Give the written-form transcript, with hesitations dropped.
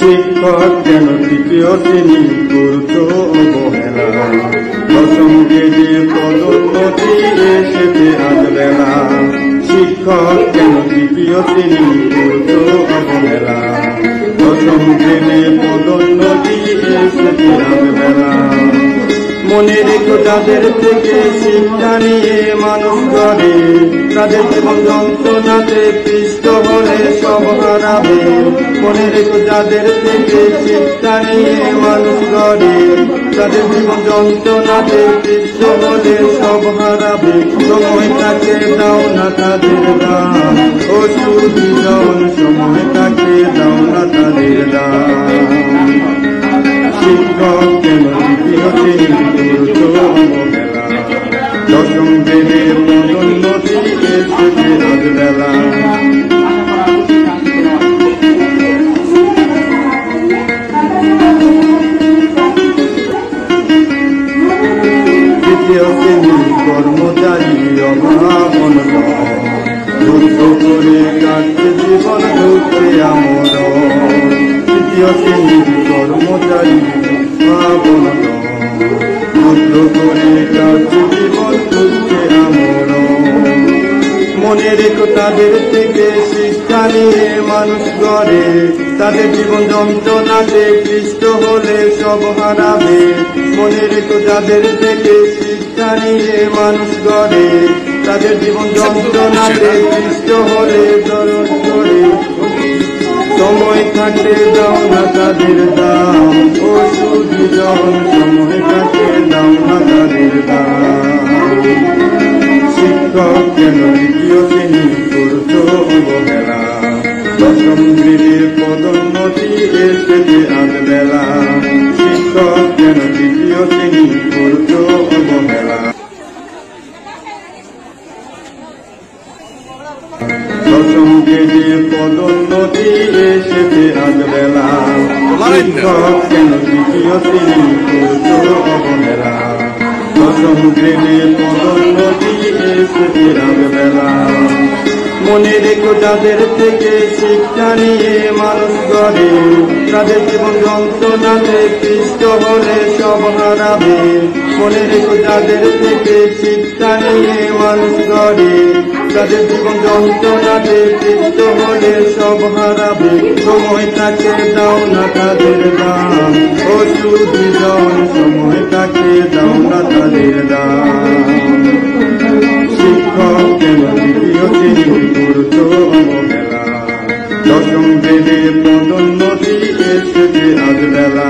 শিক্ষক কেন তৃতীয় শ্রেণী করছো অবহেলা, দশম গ্রেডে পদোন্নতি এসেছে আজ বেলা। শিক্ষক কেন তৃতীয় শ্রেণী করছো অবহেলা, দশম গ্রেডে পদোন্নতি এসেছে আজ বেলা। মনে রেখো যাদের থেকে শিক্ষা নিয়ে মানুষ গড়ে, তাদের জীবন যন্ত্রণাতে পিষ্ট হলে সব হারাবে। মনে রেখো যাদের থেকে শিক্ষা নিয়ে মানুষ গড়ে, তাদের জীবন যন্ত্রণাতে পিষ্ট হলে সব হারাবে। সময়টাকে দাও না তাদের দাম, ও সুদীজন সময়টাকে দাও না তাদের দাম। শিক্ষক কেন তৃতীয় শ্রেণী করছো অবহেলা, দশম গ্রেডে পদোন্নতি এসেছে আজ বেলা। তৃতীয় শ্রেণীর কর্মচারী অভাব অনটন, যুদ্ধ করে কাটছে জীবন ঢুকছে আমর। তৃতীয় শ্রেণীর কর্মচারী অভাব অনটন, যুদ্ধ করে কাটছে জীবন ঢুকছে আমর। মনে রেখো তাদের থেকে শিক্ষা নিয়ে মানুষ গড়ে, তাদের জীবন যন্ত্রণাতে ক্লিষ্ট হলে সব হারাবে। মনে রেখো যাদের থেকে শিক্ষা নিয়ে মানুষ গড়ে, তাদের জীবন যন্ত্রণাতে ক্লিষ্ট হলে দরদ করে। সময় থাকতে দাও না তাদের দাম, ও সুদীজন সময়টাকে দাও না তাদের দাম। শিক্ষক কেন তৃতীয় শ্রেণী করছো অবহেলা, দশম গ্রেডে পদোন্নতি এসেছে আজ বেলা। শিক্ষক কেন তৃতীয় শ্রেণী করছো অবহেলা, দশম গ্রেডে পদোন্নতি এসেছে আজ বেলা। শিক্ষক কেন তৃতীয় শ্রেণী করছো অবহেলা, দশম গ্রেডে পদোন্নতি এসেছে আজ বেলা। মনে রেখো যাদের থেকে শিক্ষা নিয়ে মানুষ গড়ে, তাদের জীবন যন্ত্রণাতে পিষ্ট হলে সব হারাবে। মনে রেখো যাদের থেকে শিক্ষা নিয়ে মানুষ গড়ে, তাদের জীবন যন্ত্রণাতে পিষ্ট হলে সব হারাবে। সময়টাকে দাও না তাদের দাম, ও সুদীজন সময়টাকে দাও না তাদের দাম। শিক্ষক কেন তৃতীয় শ্রেণী করছো অবহেলা, দশম গ্রেডে পদোন্নতি এসেছে আজ বেলা।